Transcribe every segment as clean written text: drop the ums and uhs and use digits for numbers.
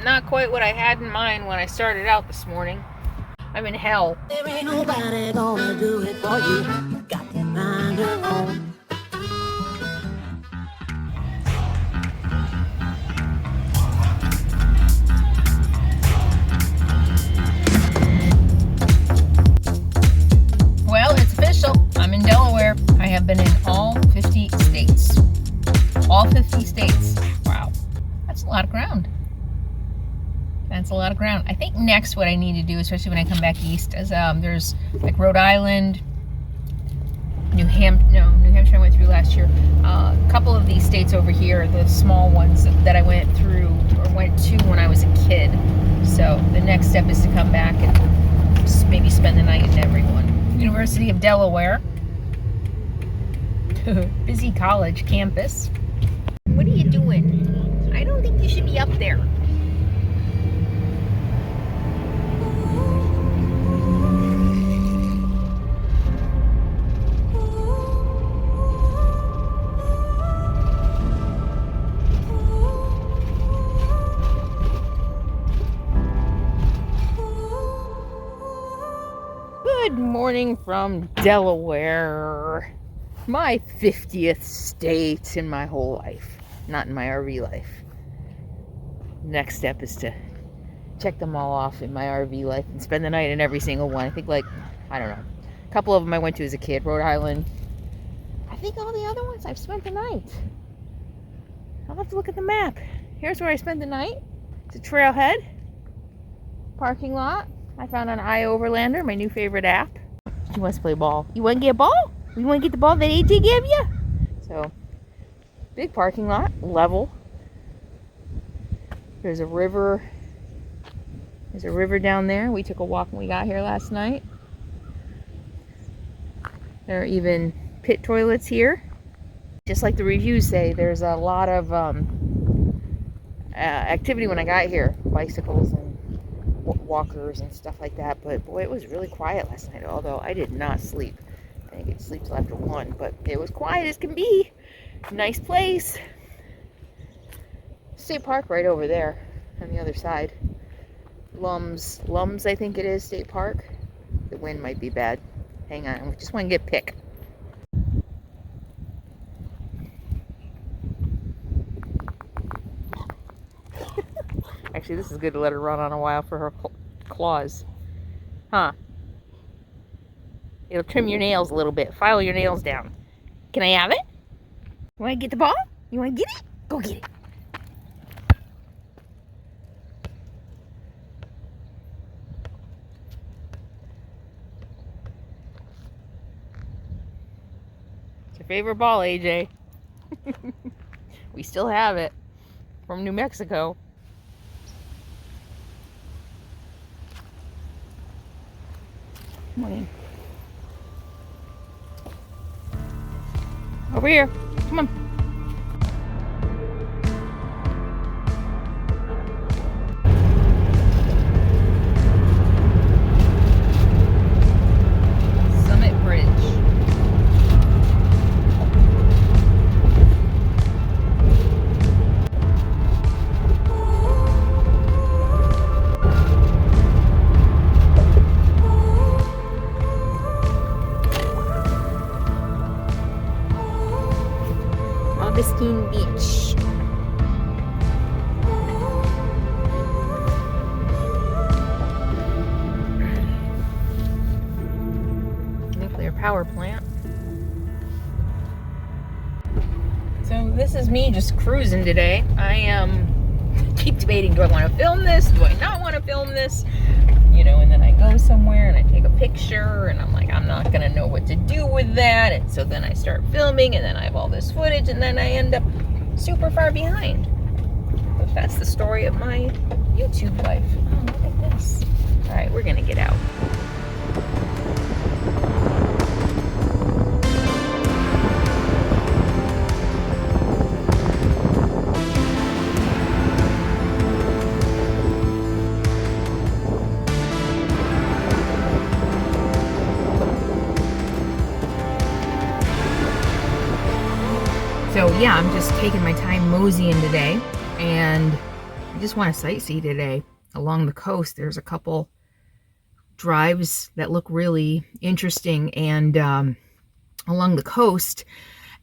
not quite what I had in mind when I started out this morning. I'm in hell. There ain't nobody gonna do it for you. You got to find your own. Well, it's official. I'm in Delaware. I have been in all 50 states. All 50 states. Wow. That's a lot of ground. That's a lot of ground. I think next what I need to do, especially when I come back east, is there's like Rhode Island, New Hampshire I went through last year. A couple of these states over here, the small ones that I went through or went to when I was a kid. So the next step is to come back and maybe spend the night in every one. University of Delaware. Busy college campus. What are you doing? I don't think you should be up there. Good morning from Delaware, my 50th state in my whole life, not in my RV life. Next step is to check them all off in my RV life and spend the night in every single one. I think I don't know, a couple of them I went to as a kid, Rhode Island. I think all the other ones I've spent the night. I'll have to look at the map. Here's where I spent the night. It's a trailhead, parking lot. I found an iOverlander, my new favorite app. She wants to play ball. You want to get a ball? You want to get the ball that AJ gave you? So, big parking lot, level. There's a river. There's a river down there. We took a walk when we got here last night. There are even pit toilets here. Just like the reviews say, there's a lot of activity when I got here. Bicycles and walkers and stuff like that, but boy, it was really quiet last night, although I did not sleep. I didn't get to sleep till after 1, but it was quiet as can be. Nice place. State Park right over there on the other side. Lums, I think it is, State Park. The wind might be bad. Hang on, I just want to get a pic. Actually, this is good to let her run on a while for her claws. Huh. It'll trim your nails a little bit. File your nails down. Can I have it? You want to get the ball? You want to get it? Go get it. It's your favorite ball, AJ. We still have it. From New Mexico. Come on in. Over here. Come on. Summit Bridge. Bethany Beach. Nuclear power plant. So this is me just cruising today. I keep debating, do I want to film this? Do I not want to film this? You know, and then I go somewhere and I take a picture and I'm like, I'm not gonna know what to do with that. And so then I start filming and then I have all this footage and then I end up super far behind. But that's the story of my YouTube life. Oh, look at this. All right, we're gonna get out. So yeah, I'm just taking my time moseying today, and I just want to sightsee today along the coast. There's a couple drives that look really interesting and along the coast,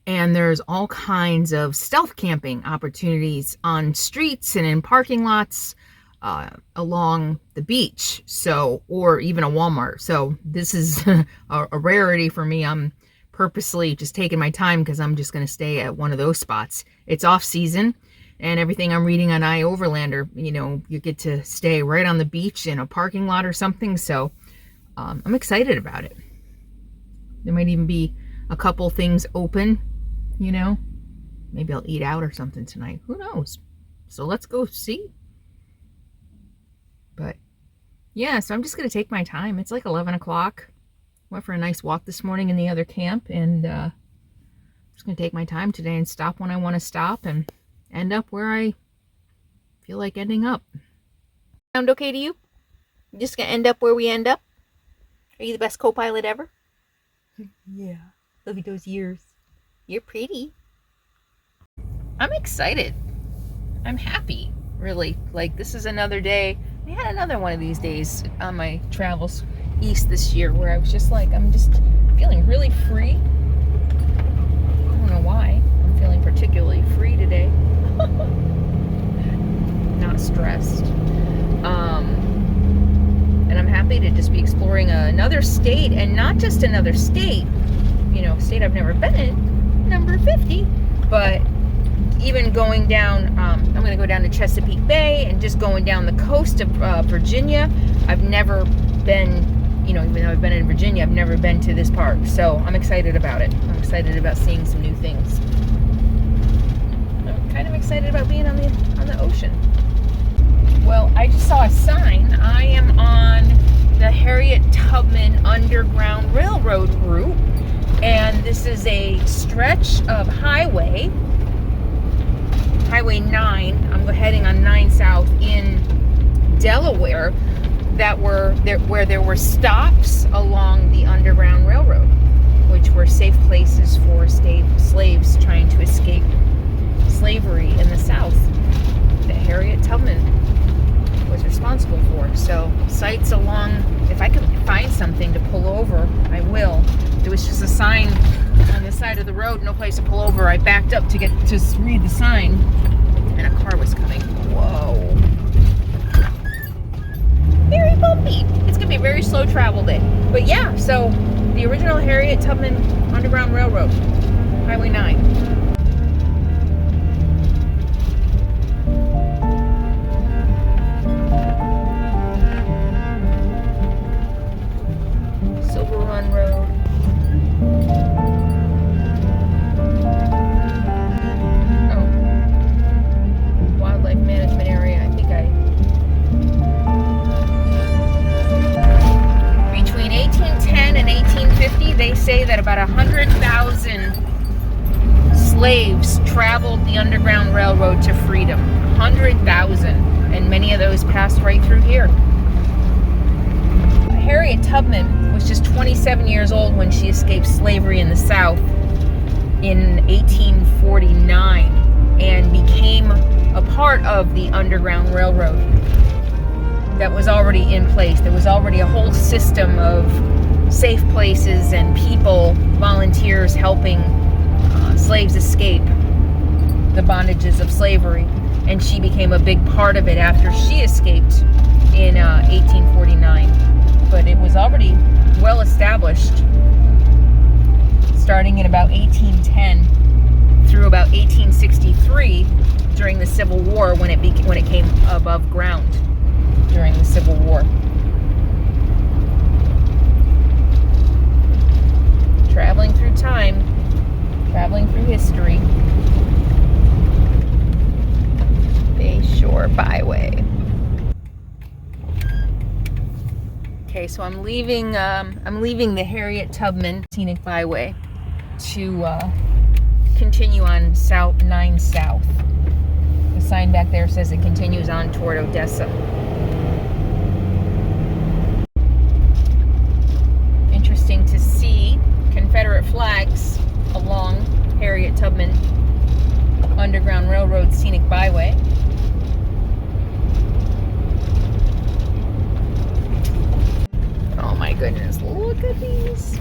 and there's all kinds of stealth camping opportunities on streets and in parking lots along the beach, so, or even a Walmart. So this is a rarity for me. I'm purposely just taking my time because I'm just going to stay at one of those spots. It's off season, and everything I'm reading on iOverlander, you know, you get to stay right on the beach in a parking lot or something. So I'm excited about it. There might even be a couple things open, you know. Maybe I'll eat out or something tonight. Who knows? So let's go see. But yeah, so I'm just going to take my time. It's like 11 o'clock. Went for a nice walk this morning in the other camp, and I'm just going to take my time today and stop when I want to stop and end up where I feel like ending up. Sound okay to you? You're just going to end up where we end up? Are you the best co-pilot ever? Yeah. Look at those ears. You're pretty. I'm excited. I'm happy, really. Like, this is another day. I had another one of these days on my travels east this year where I was just like, I'm just feeling really free. I don't know why. I'm feeling particularly free today. Not stressed. And I'm happy to just be exploring another state, and not just another state, you know, state I've never been in, number 50, but even going down, I'm going to go down to Chesapeake Bay and just going down the coast of Virginia. I've never been, you know, even though I've been in Virginia, I've never been to this park. So I'm excited about it. I'm excited about seeing some new things. I'm kind of excited about being on the ocean. Well, I just saw a sign. I am on the Harriet Tubman Underground Railroad route, and this is a stretch of Highway 9. I'm heading on 9 South in Delaware where there were stops along the Underground Railroad, which were safe places for slaves trying to escape slavery in the South that Harriet Tubman was responsible for. So sites along, if I can find something to pull over, I will. There was just a sign on the side of the road, no place to pull over. I backed up to read the sign, and a car was coming. Whoa. Very bumpy. It's gonna be a very slow travel day. But yeah, so the original Harriet Tubman Underground Railroad, Highway 9. Suburban Road. Oh. Wildlife Management Area. I think between 1810 and 1850, they say that about 100,000 slaves traveled the Underground Railroad to freedom. 100,000. And many of those passed right through here. Harriet Tubman was just 27 years old when she escaped slavery in the South in 1849 and became a part of the Underground Railroad that was already in place. There was already a whole system of safe places and people, volunteers helping slaves escape the bondages of slavery. And she became a big part of it after she escaped in 1849. But it was already well established starting in about 1810 through about 1863 during the Civil War, when it came above ground during the Civil War. Traveling through time, traveling through history. Bayshore Byway. Okay, so I'm leaving the Harriet Tubman Scenic Byway to continue on 9 South. The sign back there says it continues on toward Odessa. Interesting to see Confederate flags along Harriet Tubman Underground Railroad Scenic Byway. Look at these.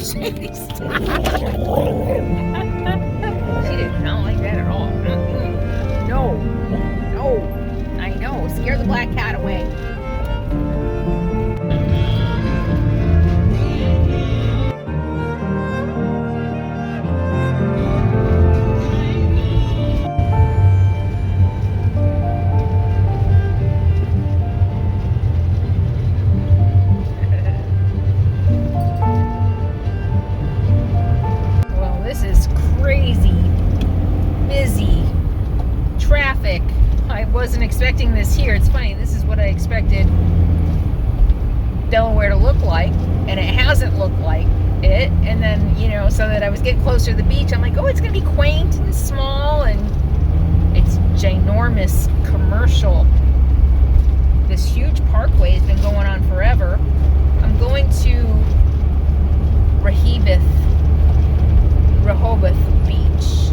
She did not like that at all. No, no, I know. Scare the black cat away. This is crazy busy traffic. I wasn't expecting this here. It's funny, this is what I expected Delaware to look like, and it hasn't looked like it. And then, you know, so that I was getting closer to the beach, I'm like, oh, it's gonna be quaint and small, and it's ginormous commercial. This huge parkway has been going on forever. I'm going to Rehoboth Beach.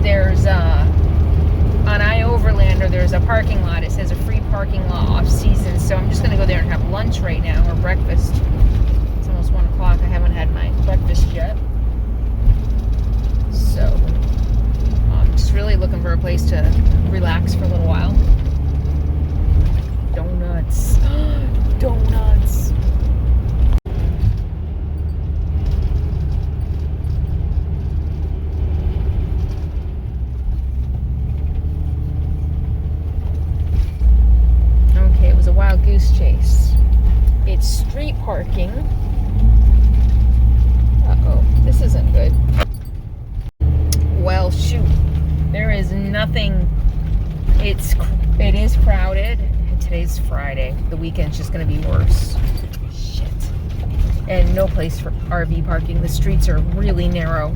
There's on I-Overlander, there's a parking lot. It says a free parking lot off season. So I'm just gonna go there and have lunch right now, or breakfast. It's almost 1 o'clock. I haven't had my breakfast yet. So I'm just really looking for a place to relax for a little while. Donuts. Donuts. Okay, it was a wild goose chase. It's street parking. Uh-oh, this isn't good. Well, shoot. There is nothing. It is crowded. Today's Friday. The weekend's just going to be worse. Shit. And no place for RV parking. The streets are really narrow.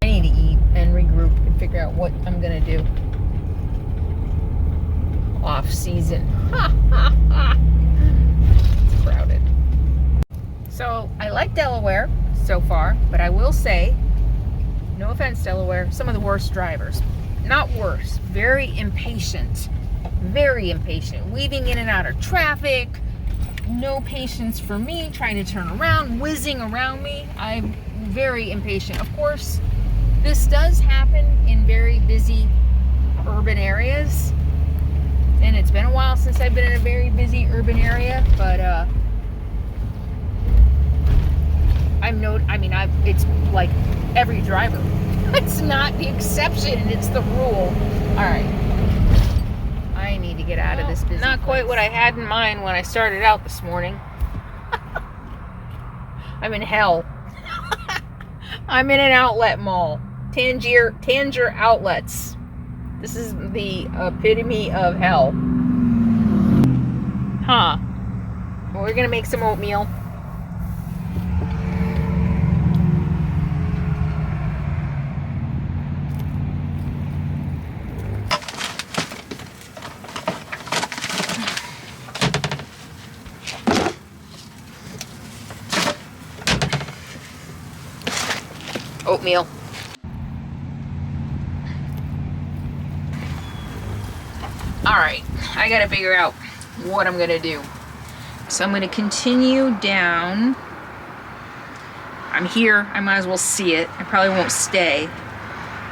I need to eat and regroup and figure out what I'm going to do. Off season. Ha ha ha. It's crowded. So I like Delaware so far, but I will say, no offense, Delaware, some of the worst drivers. Not worse. Very impatient. Very impatient, weaving in and out of traffic, no patience for me, trying to turn around, whizzing around me. I'm very impatient. Of course, this does happen in very busy urban areas, and it's been a while since I've been in a very busy urban area, but it's like every driver. It's not the exception, it's the rule. All right. I need to get out of this business. Not quite what I had in mind when I started out this morning. I'm in hell. I'm in an outlet mall. Tangier Outlets. This is the epitome of hell. Huh. Well, we're gonna make some oatmeal. Oatmeal. Alright, I gotta figure out what I'm gonna do. So I'm gonna continue down. I'm here, I might as well see it. I probably won't stay.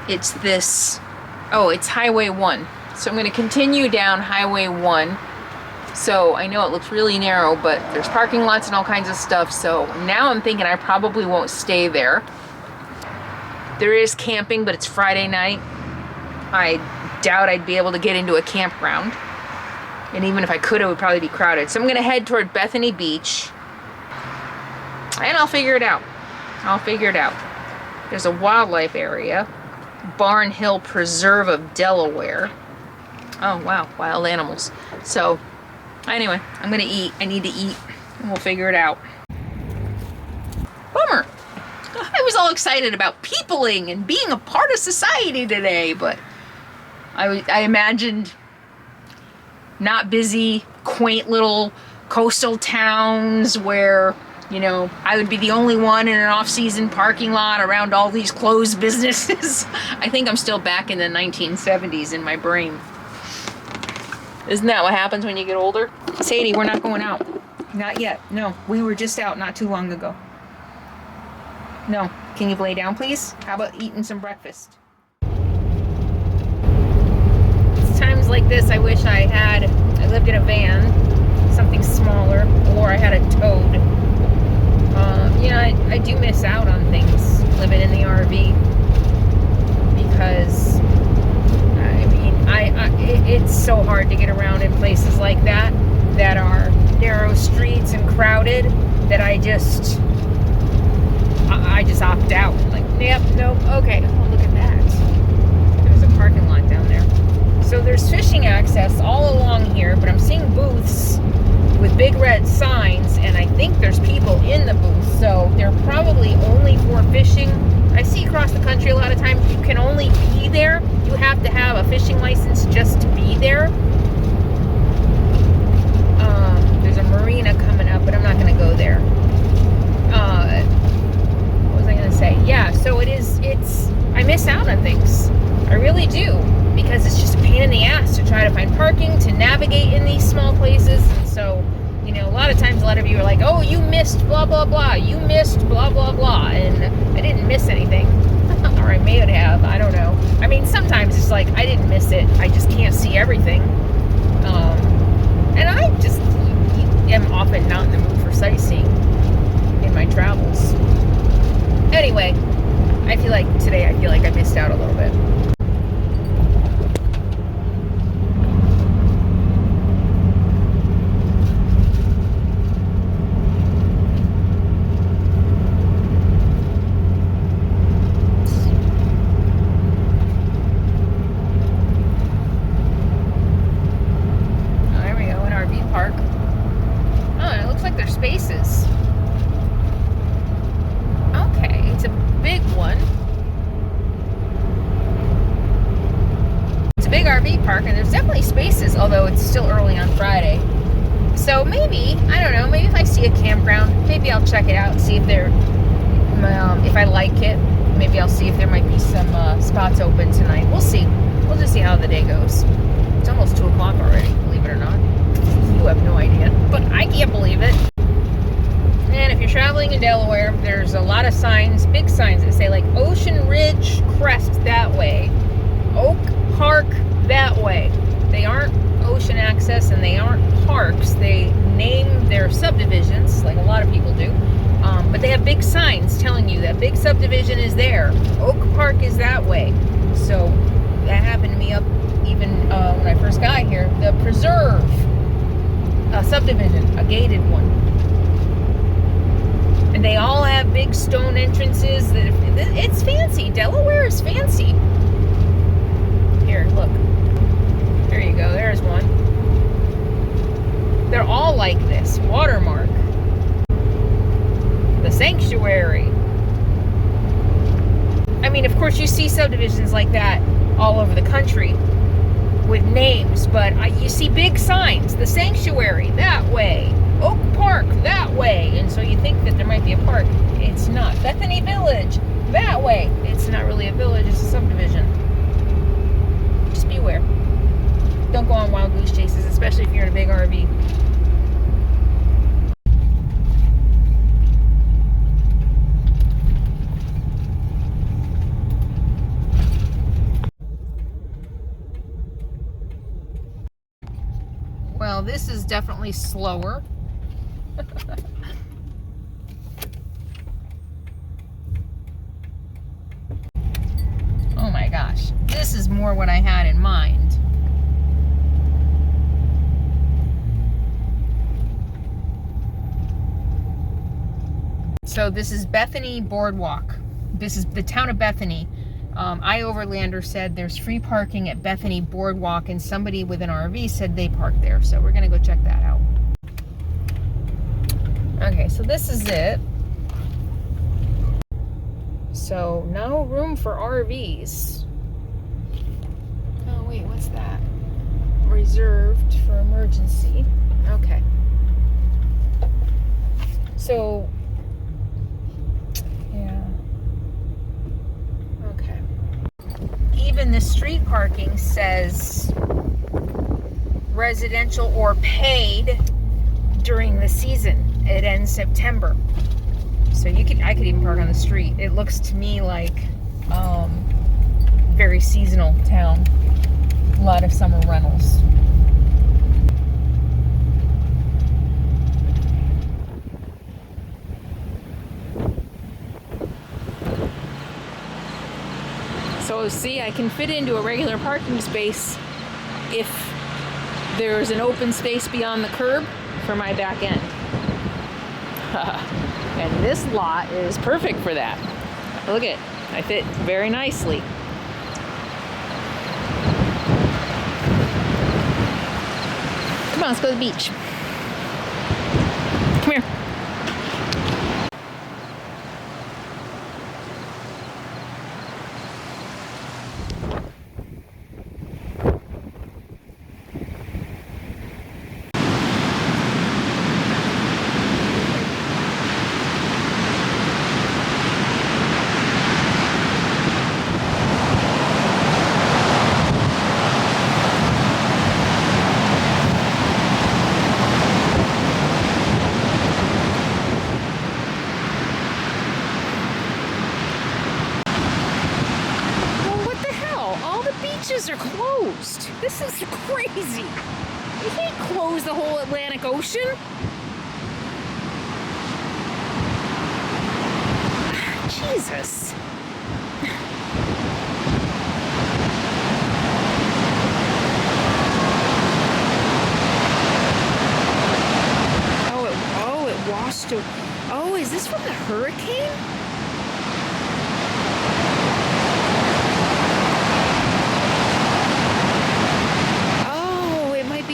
It's this, it's Highway 1. So I'm gonna continue down Highway 1. So I know it looks really narrow, but there's parking lots and all kinds of stuff. So now I'm thinking I probably won't stay there. There is camping, but it's Friday night. I doubt I'd be able to get into a campground. And even if I could, it would probably be crowded. So I'm gonna head toward Bethany Beach. And I'll figure it out. There's a wildlife area. Barn Hill Preserve of Delaware. Oh, wow, wild animals. So, anyway, I'm gonna eat. I need to eat, and we'll figure it out. Bummer. I was all excited about peopling and being a part of society today, but I imagined not busy, quaint little coastal towns where, you know, I would be the only one in an off-season parking lot around all these closed businesses. I think I'm still back in the 1970s in my brain. Isn't that what happens when you get older? Sadie, we're not going out. Not yet. No, we were just out not too long ago. No. Can you lay down, please? How about eating some breakfast? It's times like this I wish I lived in a van, something smaller, or I had a toad. I do miss out on things living in the RV because, I mean, it's so hard to get around in places like that are narrow streets and crowded that I just opt out. Like, yep, nope, okay. Oh, look at that. There's a parking lot down there. So there's fishing access all along here, but I'm seeing booths with big red signs, and I think there's people in the booth, so they're probably only for fishing. I see across the country a lot of times you can only be there. You have to have a fishing license just to be there. There's a marina coming up, but I'm not going to go there. What was I going to say? Yeah, so I miss out on things. I really do, because it's just a pain in the ass to try to find parking, to navigate in these small places. And so, you know, a lot of times a lot of you are like, oh, you missed blah, blah, blah. You missed blah, blah, blah. And I didn't miss anything. Or I may have. I don't know. I mean, sometimes it's like, I didn't miss it. I just can't see everything. And I just am often not in the mood for sightseeing in my travels. Anyway, I feel like I missed out a little bit. And there's definitely spaces, although it's still early on Friday. So maybe, I don't know, maybe if I see a campground, maybe I'll check it out and see if if I like it. Maybe I'll see if there might be some spots open tonight. We'll see. We'll just see how the day goes. It's almost 2 o'clock already, believe it or not. You have no idea, but I can't believe it. And if you're traveling in Delaware, there's a lot of signs, big signs that say like Ocean Ridge Crest that way, Oak Park that way. They aren't ocean access and they aren't parks. They name their subdivisions like a lot of people do, but they have big signs telling you that big subdivision is there. Oak Park is that way. So that happened to me up even when I first got here. The Preserve subdivision, a gated one, and they all have big stone entrances. It's fancy. Delaware is fancy. Here, look. There you go, there's one. They're all like this. Watermark. The Sanctuary. I mean, of course, you see subdivisions like that all over the country with names, but you see big signs. The Sanctuary, that way. Oak Park, that way. And so you think that there might be a park. It's not. Bethany Village, that way. It's not really a village, it's a subdivision. Just beware. Don't go on wild goose chases, especially if you're in a big RV. Well, this is definitely slower. Oh my gosh. This is more what I had in mind. So this is Bethany Boardwalk. This is the town of Bethany. iOverlander said there's free parking at Bethany Boardwalk, and somebody with an RV said they parked there. So we're going to go check that out. Okay, so this is it. So no room for RVs. Oh, wait, what's that? Reserved for emergency. Okay. So, yeah. Okay. Even the street parking says residential or paid during the season. It ends September. So I could even park on the street. It looks to me like very seasonal town. A lot of summer rentals. So see, I can fit into a regular parking space if there's an open space beyond the curb for my back end. And this lot is perfect for that. Look at it. I fit very nicely. Come on, let's go to the beach. Come here. Are closed. This is crazy. You can't close the whole Atlantic Ocean. Jesus. Oh, it washed away. Oh, is this from the hurricane?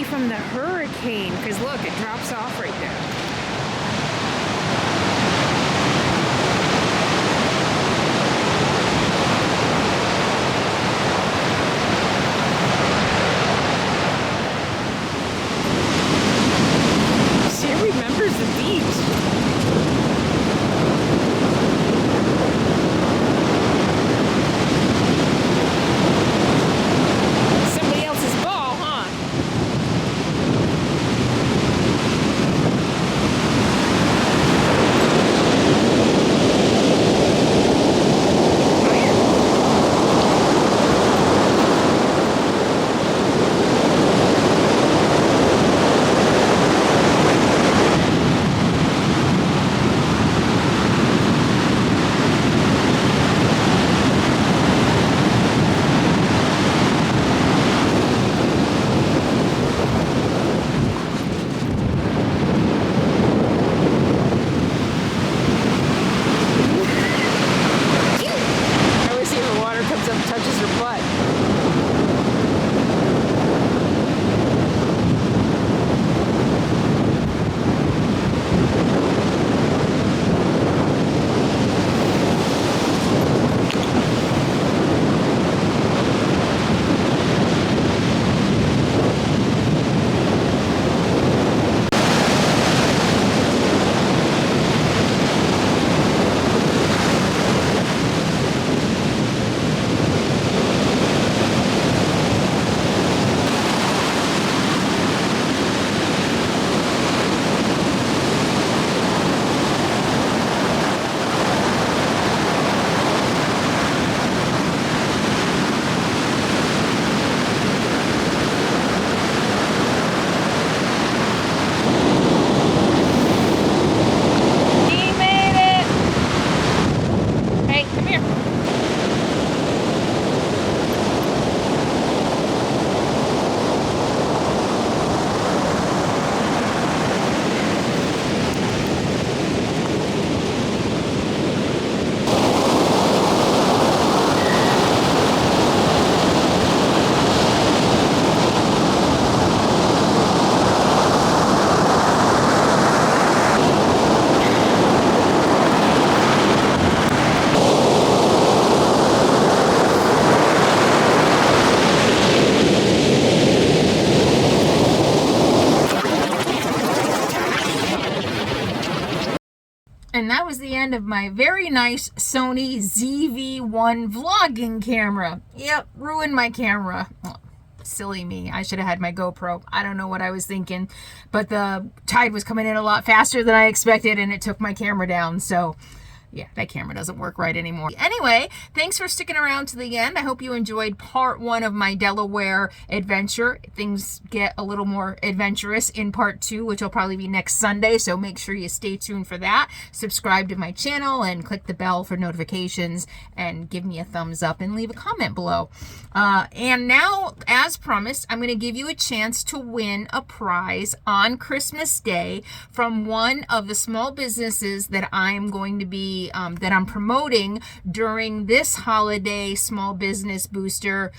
From the hurricane, because look, it drops off right there. See, it remembers the beach. the end of my very nice Sony ZV-1 vlogging camera. Yep, ruined my camera. Oh, silly me. I should have had my GoPro. I don't know what I was thinking, but the tide was coming in a lot faster than I expected, and it took my camera down. So yeah, that camera doesn't work right anymore. Anyway, thanks for sticking around to the end. I hope you enjoyed part 1 of my Delaware adventure. Things get a little more adventurous in part 2, which will probably be next Sunday, so make sure you stay tuned for that. Subscribe to my channel and click the bell for notifications, and give me a thumbs up and leave a comment below. And now, as promised, I'm going to give you a chance to win a prize on Christmas Day from one of the small businesses that I'm going to be that I'm promoting during this holiday small business booster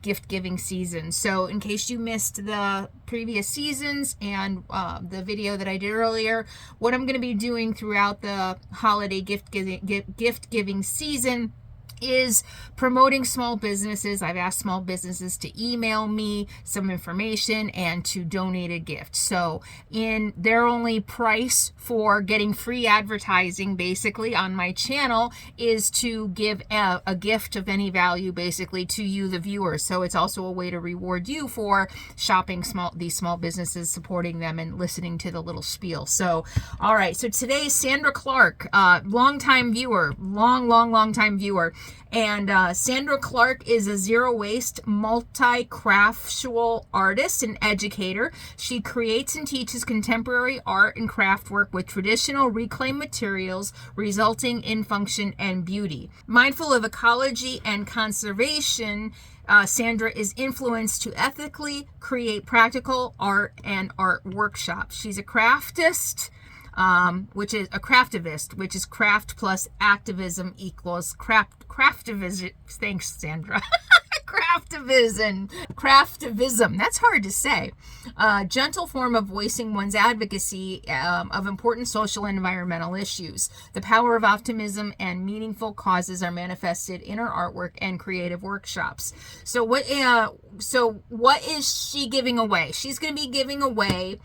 gift giving season. So in case you missed the previous seasons and the video that I did earlier, what I'm going to be doing throughout the holiday gift giving season is promoting small businesses. I've asked small businesses to email me some information and to donate a gift. So in their only price for getting free advertising basically on my channel is to give a gift of any value basically to you, the viewers. So it's also a way to reward you for shopping these small businesses, supporting them, and listening to the little spiel. So all right, so today Sandra Clarke, long-time viewer, long time viewer. And Sandra Clarke is a zero-waste, multi-craftual artist and educator. She creates and teaches contemporary art and craft work with traditional reclaimed materials, resulting in function and beauty. Mindful of ecology and conservation, Sandra is influenced to ethically create practical art and art workshops. She's a craftist, which is a craftivist, which is craft plus activism equals craftivism. Thanks, Sandra. Craftivism. That's hard to say. Gentle form of voicing one's advocacy of important social and environmental issues. The power of optimism and meaningful causes are manifested in her artwork and creative workshops. So what is she giving away? She's going to be giving away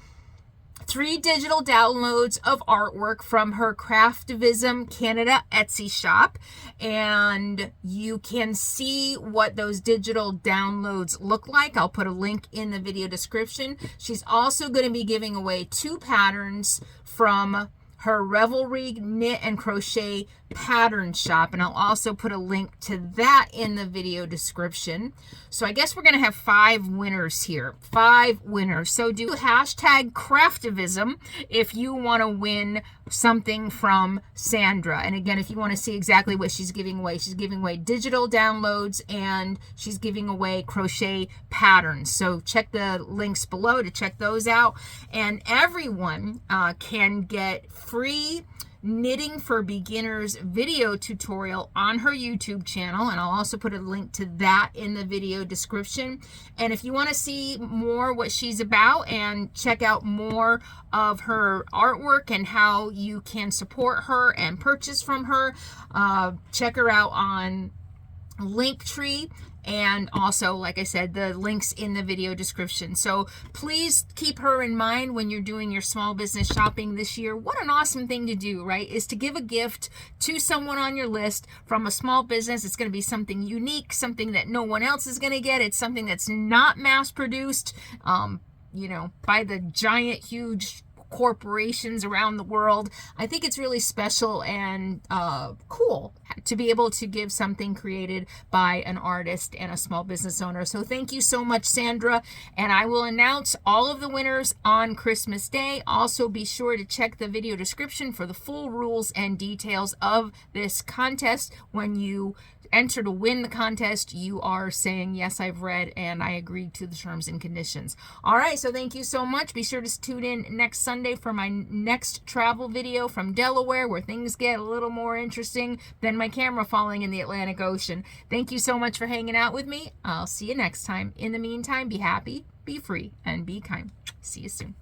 3 digital downloads of artwork from her Craftivism Canada Etsy shop, and you can see what those digital downloads look like. I'll put a link in the video description. She's also going to be giving away 2 patterns from her Ravelry knit and crochet pattern shop, and I'll also put a link to that in the video description. So I guess we're going to have 5 winners here. 5 winners. So do hashtag craftivism if you want to win something from Sandra. And again, if you want to see exactly what she's giving away digital downloads, and she's giving away crochet patterns. So check the links below to check those out. And everyone can get free Knitting for Beginners video tutorial on her YouTube channel, and I'll also put a link to that in the video description. And if you want to see more what she's about and check out more of her artwork and how you can support her and purchase from her, check her out on Linktree. And also, like I said, the links in the video description. So please keep her in mind when you're doing your small business shopping this year. What an awesome thing to do, right? Is to give a gift to someone on your list from a small business. It's going to be something unique, something that no one else is going to get. It's something that's not mass produced, you know, by the giant, huge corporations around the world. I think it's really special and cool to be able to give something created by an artist and a small business owner. So thank you so much, Sandra, and I will announce all of the winners on Christmas Day. Also be sure to check the video description for the full rules and details of this contest. When you enter to win the contest, you are saying, yes, I've read and I agree to the terms and conditions. All right, so thank you so much. Be sure to tune in next Sunday for my next travel video from Delaware, where things get a little more interesting than my camera falling in the Atlantic Ocean. Thank you so much for hanging out with me. I'll see you next time. In the meantime, be happy, be free, and be kind. See you soon.